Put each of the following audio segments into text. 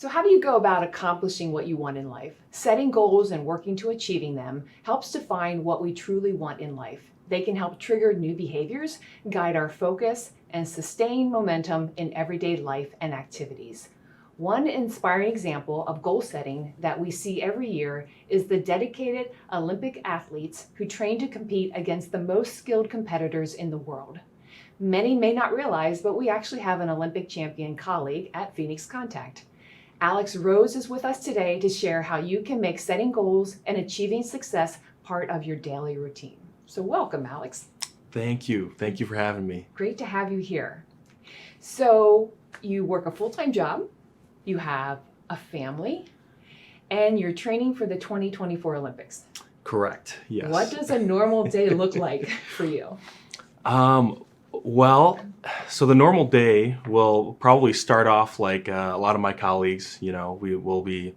So how do you go about accomplishing what you want in life? Setting goals and working to achieving them helps define what we truly want in life. They can help trigger new behaviors, guide our focus, and sustain momentum in everyday life and activities. One inspiring example of goal setting that we see every year is the dedicated Olympic athletes who train to compete against the most skilled competitors in the world. Many may not realize, but we actually have an Olympic champion colleague at Phoenix Contact. Alex Rose is with us today to share how you can make setting goals and achieving success part of your daily routine. So welcome, Alex. Thank you. Thank you for having me. Great to have you here. So you work a full-time job, you have a family, and you're training for the 2024 Olympics. Correct. Yes. What does a normal day look like for you? Well, so the normal day will probably start off like a lot of my colleagues. We will be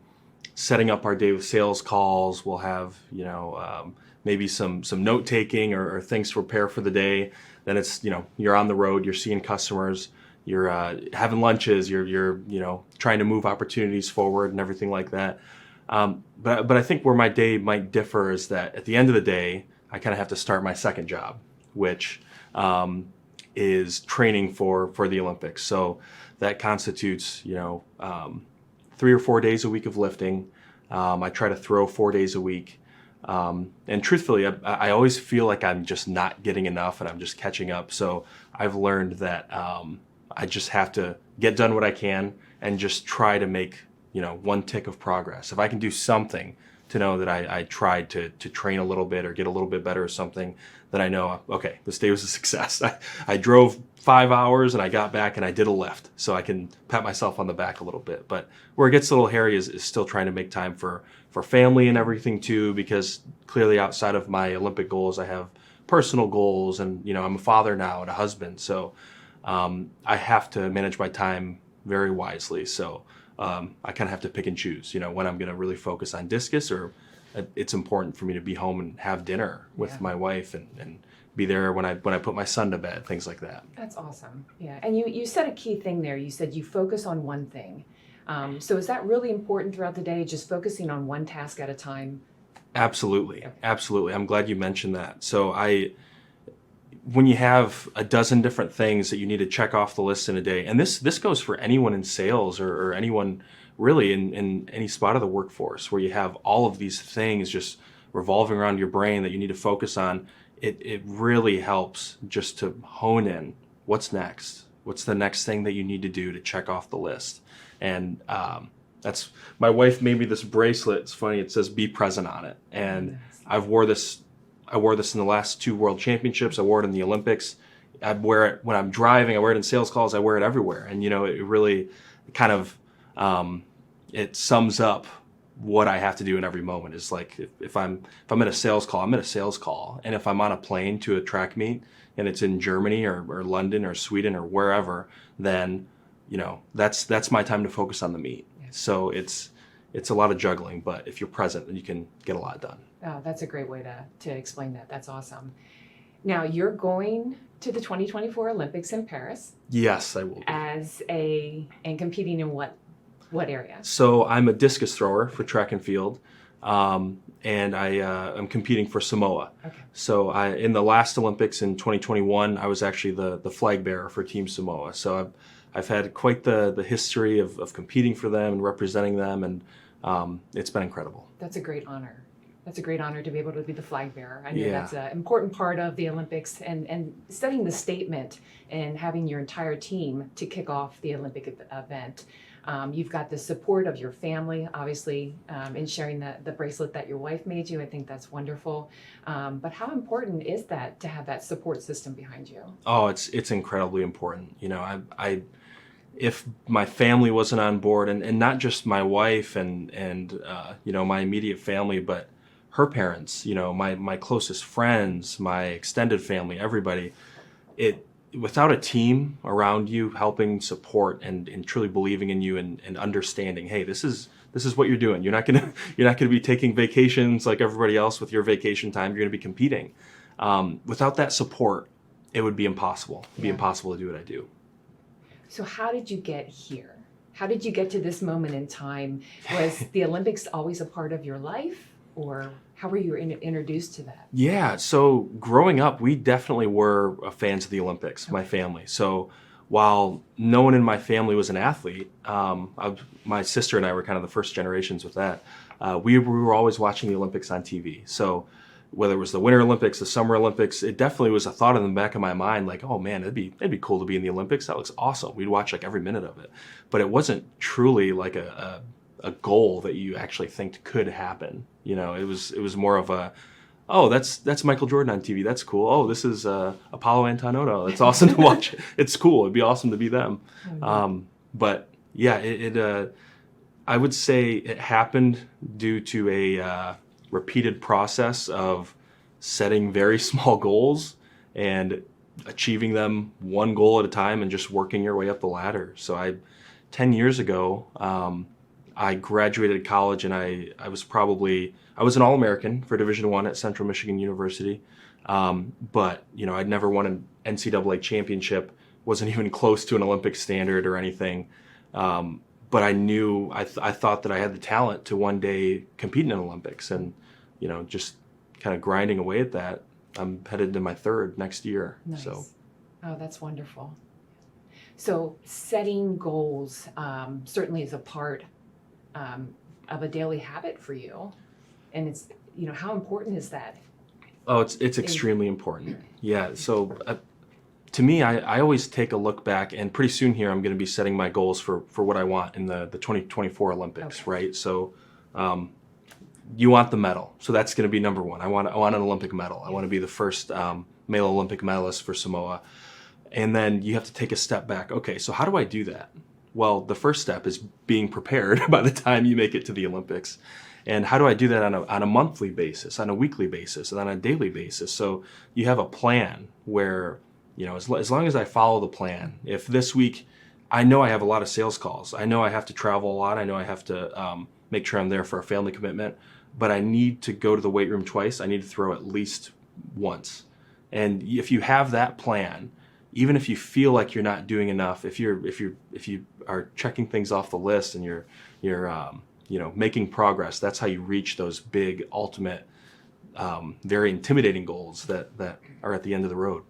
setting up our day with sales calls. We'll have, maybe some note taking or things to prepare for the day. Then it's, you're on the road, you're seeing customers, you're having lunches, you're trying to move opportunities forward and everything like that. But I think where my day might differ is that at the end of the day, I kind of have to start my second job, which is training for the Olympics. So that constitutes, 3 or 4 days a week of lifting. I try to throw 4 days a week. And truthfully, I always feel like I'm just not getting enough and I'm just catching up. So I've learned that I just have to get done what I can and just try to make, one tick of progress. If I can do something to know that I tried to train a little bit or get a little bit better or something, then I know, okay, this day was a success. I drove 5 hours and I got back and I did a lift, so I can pat myself on the back a little bit. But where it gets a little hairy is still trying to make time for family and everything too, because clearly outside of my Olympic goals, I have personal goals and, I'm a father now and a husband. So I have to manage my time very wisely. So I kind of have to pick and choose, when I'm going to really focus on discus, or it's important for me to be home and have dinner with my wife and be there when I put my son to bed, things like that. That's awesome. Yeah. And you said a key thing there. You said you focus on one thing. So is that really important throughout the day, just focusing on one task at a time? Absolutely. Okay. Absolutely. I'm glad you mentioned that. So when you have a dozen different things that you need to check off the list in a day, and this goes for anyone in sales or anyone really in any spot of the workforce, where you have all of these things just revolving around your brain that you need to focus on, it really helps just to hone in what's next. What's the next thing that you need to do to check off the list? And that's, my wife made me this bracelet. It's funny. It says "Be present" on it, and I wore this in the last 2 World Championships. I wore it in the Olympics. I wear it when I'm driving. I wear it in sales calls. I wear it everywhere. And, it really kind of, it sums up what I have to do in every moment. Is like, if I'm at a sales call, I'm at a sales call. And if I'm on a plane to a track meet and it's in Germany or London or Sweden or wherever, then, that's my time to focus on the meet. Yeah. So it's a lot of juggling, but if you're present, then you can get a lot done. Oh, that's a great way to explain that. That's awesome. Now, you're going to the 2024 Olympics in Paris. Yes, I will be. And competing in what area? So I'm a discus thrower for track and field, and I'm competing for Samoa. Okay. So in the last Olympics in 2021, I was actually the flag bearer for Team Samoa. So I've had quite the history of competing for them and representing them, and it's been incredible. That's a great honor. That's a great honor to be able to be the flag bearer. I know that's an important part of the Olympics, and setting the statement and having your entire team to kick off the Olympic event. You've got the support of your family, obviously, in sharing the bracelet that your wife made you. I think that's wonderful. But how important is that to have that support system behind you? Oh, it's incredibly important. If my family wasn't on board, and not just my wife and my immediate family, but her parents, my closest friends, my extended family, everybody, without a team around you helping support and truly believing in you and understanding, hey, this is what you're doing. You're not gonna be taking vacations like everybody else with your vacation time. You're gonna be competing. Without that support, it would be impossible. It'd be impossible to do what I do. So how did you get here? How did you get to this moment in time? Was the Olympics always a part of your life, or how were you introduced to that? Yeah, so growing up, we definitely were fans of the Olympics, my family. So while no one in my family was an athlete, my sister and I were kind of the first generations with that. We were always watching the Olympics on TV. So whether it was the Winter Olympics, the Summer Olympics, it definitely was a thought in the back of my mind, like, oh man, it'd be cool to be in the Olympics. That looks awesome. We'd watch like every minute of it. But it wasn't truly like a goal that you actually think could happen. You know, it was more of a, oh, that's Michael Jordan on TV. That's cool. Oh, this is Apollo Antonoto. It's awesome to watch. It's cool. It'd be awesome to be them. But yeah, I would say it happened due to a repeated process of setting very small goals and achieving them one goal at a time and just working your way up the ladder. So 10 years ago, I graduated college, and I was an All-American for Division I at Central Michigan University. But you know, I'd never won an NCAA championship, wasn't even close to an Olympic standard or anything. But I thought that I had the talent to one day compete in an Olympics, and you know, just kind of grinding away at that. I'm headed to my third next year. Nice. So, oh, that's wonderful. So setting goals certainly is a part of a daily habit for you, and it's, you know, how important is that? oh, it's extremely important. Yeah. So to me, I always take a look back, and pretty soon here I'm going to be setting my goals for what I want in the 2024 Olympics, Okay. right? So you want the medal. So that's going to be number one. I want an Olympic medal. I want to be the first male Olympic medalist for Samoa. And then you have to take a step back. Okay, so how do I do that? Well, the first step is being prepared by the time you make it to the Olympics. And how do I do that on a monthly basis, on a weekly basis, and on a daily basis? So you have a plan where, you know, as long as I follow the plan, if this week I know I have a lot of sales calls, I know I have to travel a lot, I know I have to make sure I'm there for a family commitment, but I need to go to the weight room twice, I need to throw at least once. And if you have that plan, even if you feel like you're not doing enough, if you are checking things off the list and you're you know, making progress, that's how you reach those big, ultimate, very intimidating goals that are at the end of the road.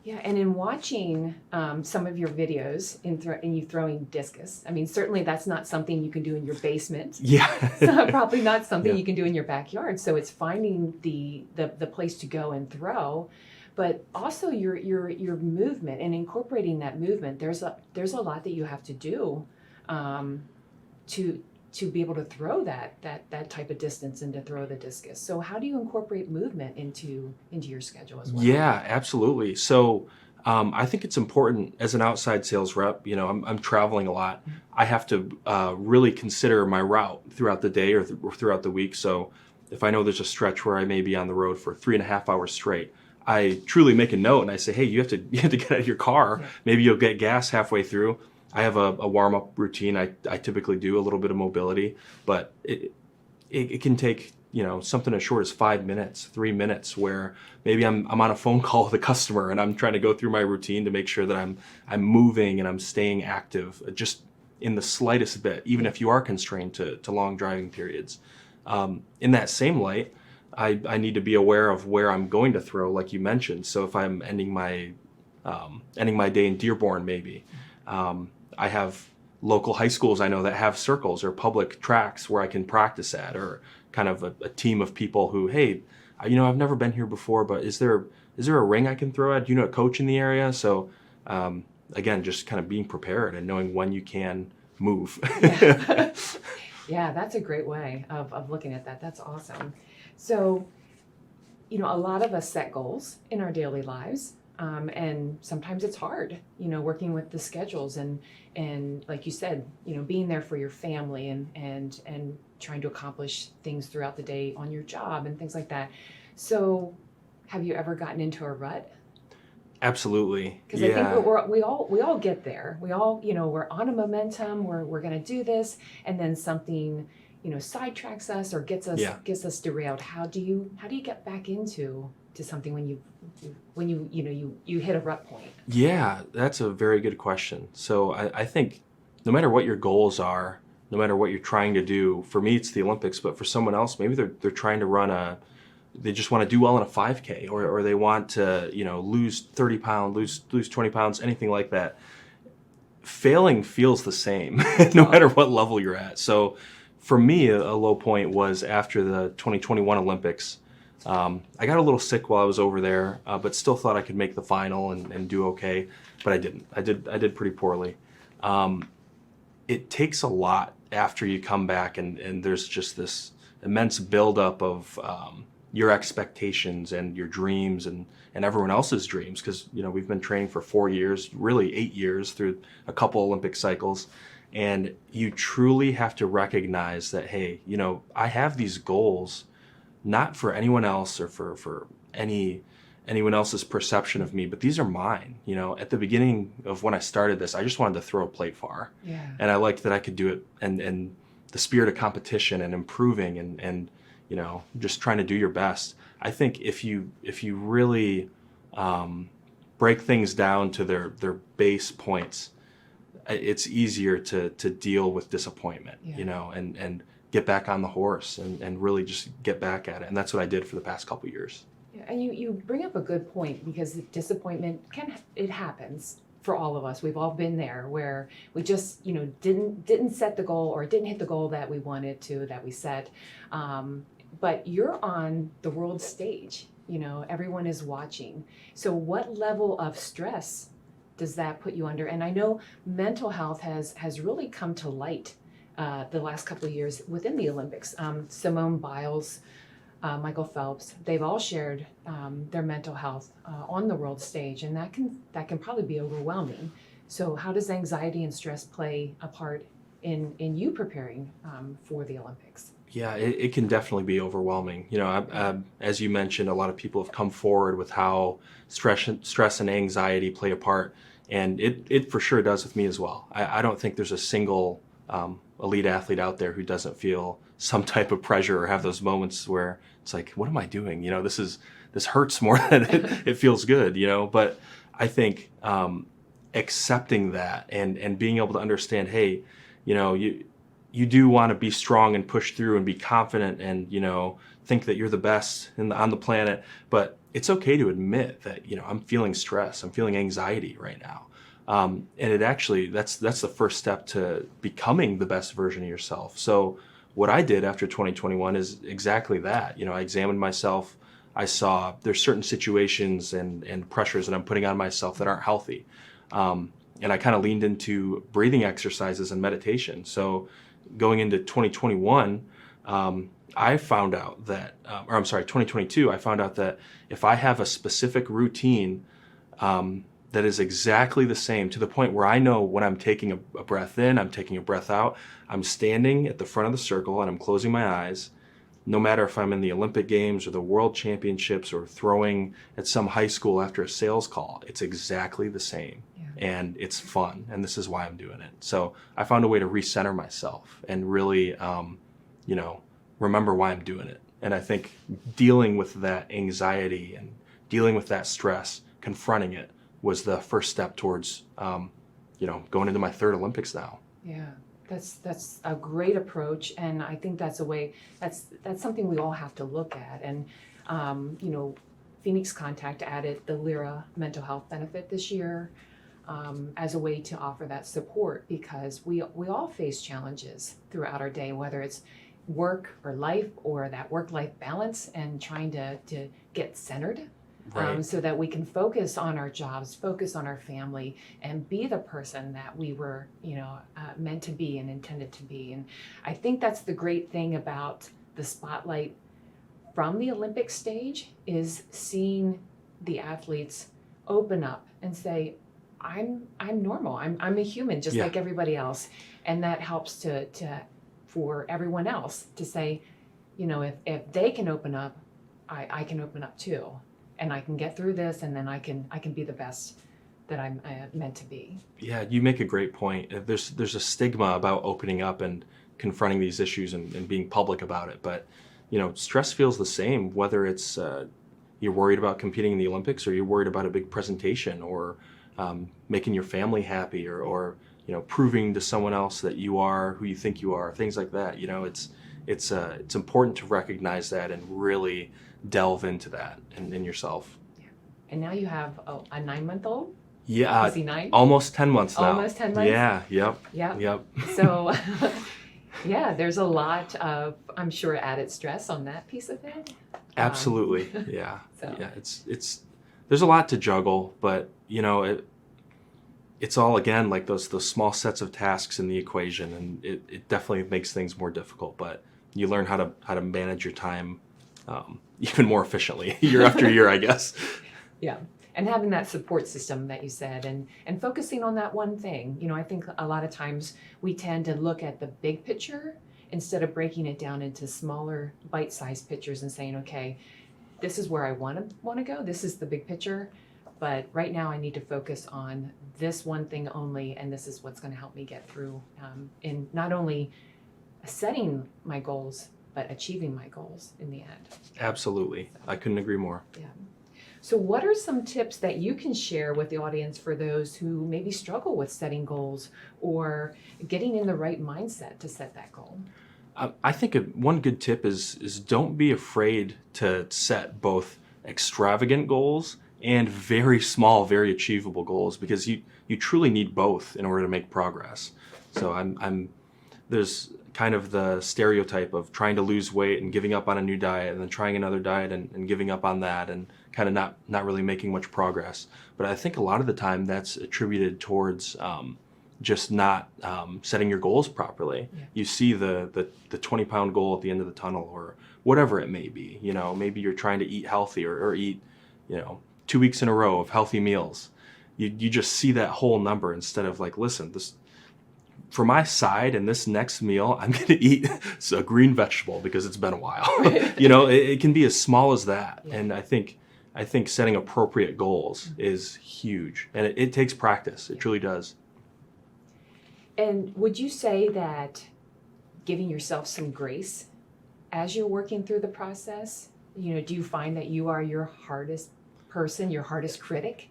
Yeah, and in watching some of your videos in you throwing discus, I mean, certainly that's not something you can do in your basement. Yeah. It's probably not something Yeah. you can do in your backyard. So it's finding the place to go and throw, but also your movement and incorporating that movement. There's a lot that you have to do to be able to throw that type of distance and to throw the discus. So how do you incorporate movement into your schedule as well? Yeah, absolutely. So I think it's important as an outside sales rep. You know, I'm traveling a lot. I have to really consider my route throughout the day or throughout the week. So if I know there's a stretch where I may be on the road for 3.5 hours straight, I truly make a note and I say, hey, you have to get out of your car. Yeah. Maybe you'll get gas halfway through. I have a warm-up routine. I typically do a little bit of mobility, but it can take, you know, something as short as 5 minutes, 3 minutes, where maybe I'm on a phone call with a customer and I'm trying to go through my routine to make sure that I'm moving and I'm staying active, just in the slightest bit, even if you are constrained to long driving periods. In that same light, I need to be aware of where I'm going to throw, like you mentioned. So if I'm ending my day in Dearborn, maybe. I have local high schools I know that have circles or public tracks where I can practice at, or kind of a team of people who, hey, you know, I've never been here before, but is there a ring I can throw at? Do you know a coach in the area? So again, just kind of being prepared and knowing when you can move. Yeah. Yeah, that's a great way of looking at that. That's awesome. So, you know, a lot of us set goals in our daily lives. And sometimes it's hard, you know, working with the schedules and like you said, you know, being there for your family and trying to accomplish things throughout the day on your job and things like that. So have you ever gotten into a rut? Absolutely. Because Yeah. I think we all get there. We all, you know, we're on a momentum, we're going to do this, and then something, you know, sidetracks us or gets us derailed. How do you get back into something when you hit a rut point? Yeah, that's a very good question. So I think no matter what your goals are, no matter what you're trying to do, for me it's the Olympics, but for someone else, maybe they're trying to they just want to do well in a 5K, or they want to, lose 30 pounds, lose 20 pounds, anything like that. Failing feels the same no matter what level you're at. So for me, a low point was after the 2021 Olympics. I got a little sick while I was over there, but still thought I could make the final and do okay, but I didn't. I did pretty poorly. It takes a lot after you come back, and there's just this immense buildup of your expectations and your dreams and everyone else's dreams, because we've been training for 4 years, really 8 years through a couple Olympic cycles, and you truly have to recognize that, hey, I have these goals not for anyone else or for anyone else's perception of me, but these are mine. At the beginning of when I started this, I just wanted to throw a plate far. Yeah. And I liked that I could do it, and the spirit of competition and improving and just trying to do your best. I think if you really break things down to their base points, it's easier to deal with disappointment, and get back on the horse and really just get back at it. And that's what I did for the past couple of years. Yeah, and you bring up a good point, because disappointment it happens for all of us. We've all been there where we just didn't set the goal, or didn't hit the goal that we wanted to, that we set. But you're on the world stage. Everyone is watching. So what level of stress does that put you under? And I know mental health has really come to light the last couple of years within the Olympics. Simone Biles, Michael Phelps, they've all shared their mental health on the world stage, and that can probably be overwhelming. So how does anxiety and stress play a part in you preparing for the Olympics? Yeah, it can definitely be overwhelming. As you mentioned, a lot of people have come forward with how stress and anxiety play a part, and it for sure does with me as well. I don't think there's a single elite athlete out there who doesn't feel some type of pressure or have those moments where it's like, what am I doing? This hurts more than it feels good. But I think accepting that and being able to understand, hey, you do want to be strong and push through and be confident and think that you're the best on the planet, but it's okay to admit that I'm feeling stress, I'm feeling anxiety right now, and it actually that's the first step to becoming the best version of yourself. So what I did after 2021 is exactly that. I examined myself. I saw there's certain situations and pressures that I'm putting on myself that aren't healthy, and I kind of leaned into breathing exercises and meditation. So going into 2021, I found out that, 2022, I found out that if I have a specific routine that is exactly the same, to the point where I know when I'm taking a breath in, I'm taking a breath out, I'm standing at the front of the circle and I'm closing my eyes, no matter if I'm in the Olympic Games or the World Championships or throwing at some high school after a sales call, it's exactly the same. And it's fun, and this is why I'm doing it. So I found a way to recenter myself and really, remember why I'm doing it. And I think dealing with that anxiety and dealing with that stress, confronting it, was the first step towards, going into my third Olympics now. Yeah, that's a great approach, and I think that's something we all have to look at. And Phoenix Contact added the Lyra mental health benefit this year. As a way to offer that support, because we all face challenges throughout our day, whether it's work or life or that work-life balance, and trying to get centered, Right. so that we can focus on our jobs, focus on our family, and be the person that we were meant to be and intended to be. And I think that's the great thing about the spotlight from the Olympic stage, is seeing the athletes open up and say, I'm normal. I'm a human just like everybody else. And that helps for everyone else to say, if they can open up, I can open up too. And I can get through this, and then I can be the best that I'm meant to be. Yeah, you make a great point. There's a stigma about opening up and confronting these issues and being public about it. But, stress feels the same, whether it's you're worried about competing in the Olympics, or you're worried about a big presentation, or making your family happy, or proving to someone else that you are who you think you are, things like that. It's important to recognize that and really delve into that in yourself. And now you have a 9-month-old? Yeah, Is he 9? almost 10 months now. Almost 10 months? Yeah, yep. So, yeah, there's a lot of, I'm sure, added stress on that piece of it. Absolutely, yeah. So. Yeah, it's there's a lot to juggle, but it's all, again, like those small sets of tasks in the equation, and it definitely makes things more difficult, but you learn how to manage your time even more efficiently year after year, I guess. Yeah. And having that support system that you said, and focusing on that one thing. I think a lot of times we tend to look at the big picture instead of breaking it down into smaller bite-sized pictures and saying, okay, this is where I want to go. This is the big picture. But right now I need to focus on this one thing only, and this is what's going to help me get through in not only setting my goals, but achieving my goals in the end. Absolutely. I couldn't agree more. Yeah. So what are some tips that you can share with the audience for those who maybe struggle with setting goals or getting in the right mindset to set that goal? I think one good tip is don't be afraid to set both extravagant goals and very small, very achievable goals, because you truly need both in order to make progress. So there's kind of the stereotype of trying to lose weight and giving up on a new diet, and then trying another diet and giving up on that, and kind of not really making much progress. But I think a lot of the time that's attributed towards just not setting your goals properly. Yeah. You see the 20-pound goal at the end of the tunnel, or whatever it may be. Maybe you're trying to eat healthy, or eat 2 weeks in a row of healthy meals. You just see that whole number instead of like, listen, this, for my side in this next meal, I'm going to eat a green vegetable because it's been a while. It can be as small as that. Yeah. And I think setting appropriate goals is huge, and it takes practice. It truly does. And would you say that giving yourself some grace as you're working through the process, do you find that you are your hardest person, your hardest critic?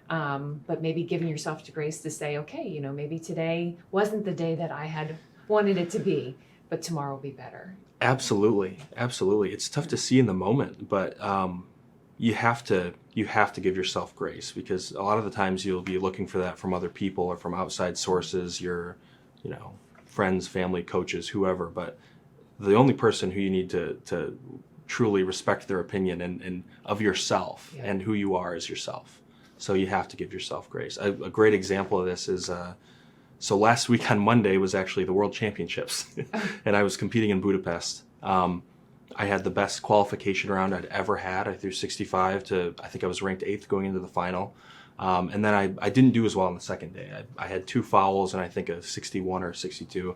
But maybe giving yourself the grace to say, okay, maybe today wasn't the day that I had wanted it to be, but tomorrow will be better. Absolutely. It's tough to see in the moment, but you have to give yourself grace, because a lot of the times you'll be looking for that from other people or from outside sources, your friends, family, coaches, whoever. But the only person who you need to truly respect their opinion and of yourself, yeah, and who you are is yourself. So you have to give yourself grace. A great example of this is so last week on Monday was actually the World Championships, and I was competing in Budapest. I had the best qualification round I'd ever had. I threw 65 to, I think I was ranked 8th going into the final. And then I didn't do as well on the second day. I had 2 fouls and I think a 61 or 62.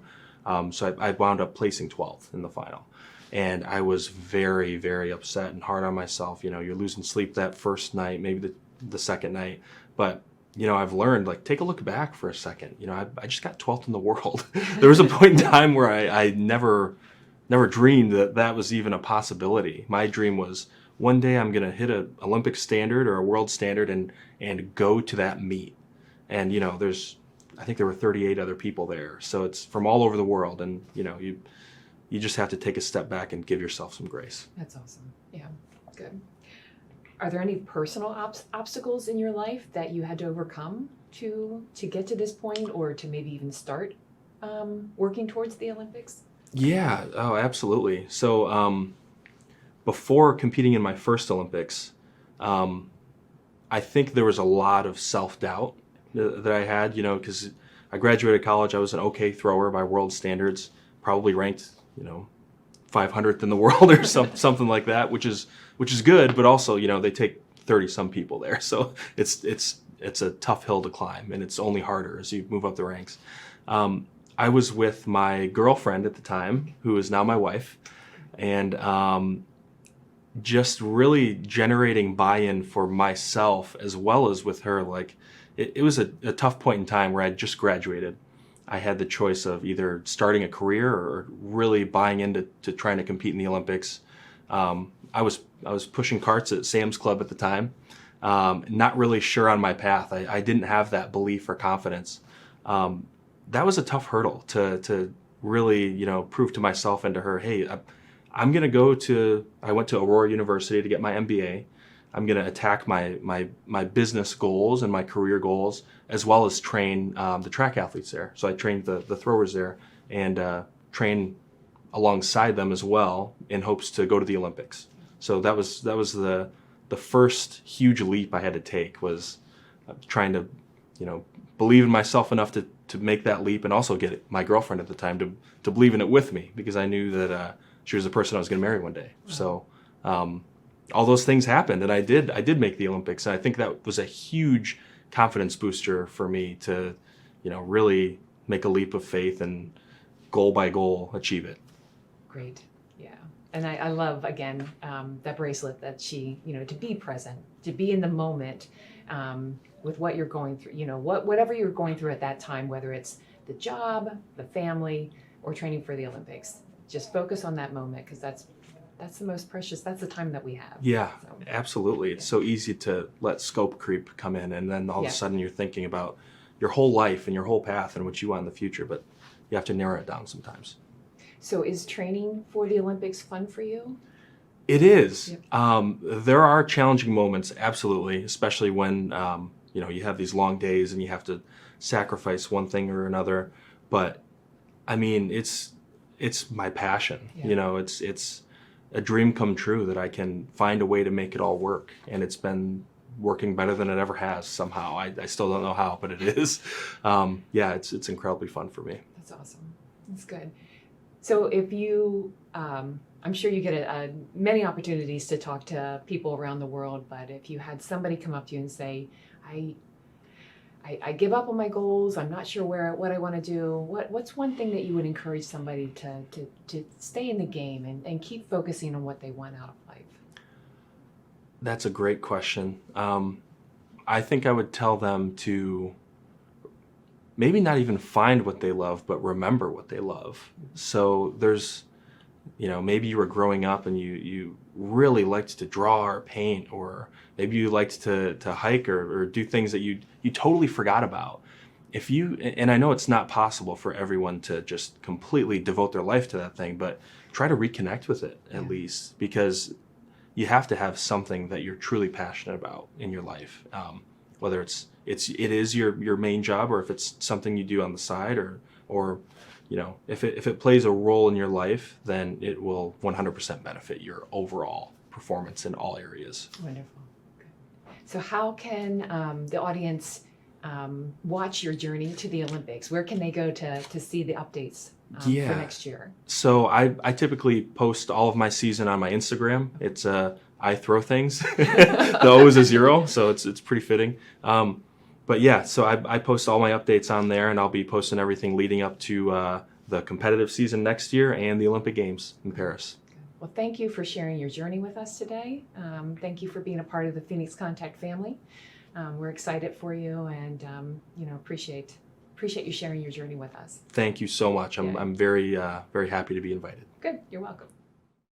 So I wound up placing 12th in the final. And I was very, very upset and hard on myself. You're losing sleep that first night, maybe the second night. But I've learned, like, take a look back for a second. I just got 12th in the world. There was a point in time where I never dreamed that was even a possibility. My dream was one day I'm going to hit an Olympic standard or a world standard and go to that meet. And, I think there were 38 other people there. So it's from all over the world. And, you just have to take a step back and give yourself some grace. That's awesome. Yeah, good. Are there any personal obstacles in your life that you had to overcome to get to this point, or to maybe even start working towards the Olympics? Yeah, oh, absolutely. So before competing in my first Olympics, I think there was a lot of self-doubt that I had, because I graduated college. I was an okay thrower by world standards, probably ranked, 500th in the world or something like that, which is good, but also, they take 30-some people there. So it's a tough hill to climb, and it's only harder as you move up the ranks. I was with my girlfriend at the time, who is now my wife, and just really generating buy-in for myself as well as with her. Like, it was a tough point in time where I'd just graduated. I had the choice of either starting a career or really buying into trying to compete in the Olympics. I was pushing carts at Sam's Club at the time, not really sure on my path. I didn't have that belief or confidence. that was a tough hurdle to really, prove to myself and to her, hey, I'm going to I went to Aurora University to get my MBA. I'm going to attack my business goals and my career goals, as well as train the track athletes there. So I trained the throwers there and train alongside them as well in hopes to go to the Olympics. So that was the first huge leap I had to take, was trying to, believe in myself enough to make that leap, and also get my girlfriend at the time to believe in it with me, because I knew that she was the person I was going to marry one day. So all those things happened, and I did make the Olympics, and I think that was a huge confidence booster for me to, really make a leap of faith and goal by goal achieve it. Great. Yeah. And I love, again, that bracelet that she, to be present, to be in the moment with what you're going through, whatever you're going through at that time, whether it's the job, the family, or training for the Olympics. Just focus on that moment, because that's the most precious, that's the time that we have. Yeah, so, absolutely. It's so easy to let scope creep come in, and then all of a Yeah. sudden you're thinking about your whole life and your whole path and what you want in the future, but you have to narrow it down sometimes. So is training for the Olympics fun for you? It is. Yep. There are challenging moments, absolutely, especially when you have these long days and you have to sacrifice one thing or another. But I mean, it's my passion. Yeah. It's a dream come true that I can find a way to make it all work, and it's been working better than it ever has somehow. I still don't know how, but it is. Yeah, it's incredibly fun for me. That's awesome. That's good. So if you, I'm sure you get many opportunities to talk to people around the world, but if you had somebody come up to you and say, I give up on my goals, I'm not sure what I want to do, what's one thing that you would encourage somebody to stay in the game and keep focusing on what they want out of life? That's a great question. I think I would tell them to maybe not even find what they love, but remember what they love. So there's, maybe you were growing up and you really liked to draw or paint, or maybe you liked to hike or do things that you totally forgot about. And I know it's not possible for everyone to just completely devote their life to that thing, but try to reconnect with it at least, because you have to have something that you're truly passionate about in your life. Whether it is your main job, or if it's something you do on the side, or if it plays a role in your life, then it will 100% benefit your overall performance in all areas. Wonderful. Good. So how can the audience watch your journey to the Olympics? Where can they go to see the updates for next year? So I typically post all of my season on my Instagram. It's I throw things. The O is a 0, so it's pretty fitting. But yeah, so I post all my updates on there, and I'll be posting everything leading up to the competitive season next year and the Olympic Games in Paris. Well, thank you for sharing your journey with us today. Thank you for being a part of the Phoenix Contact family. We're excited for you, and appreciate you sharing your journey with us. Thank you so much. I'm very very happy to be invited. Good. You're welcome.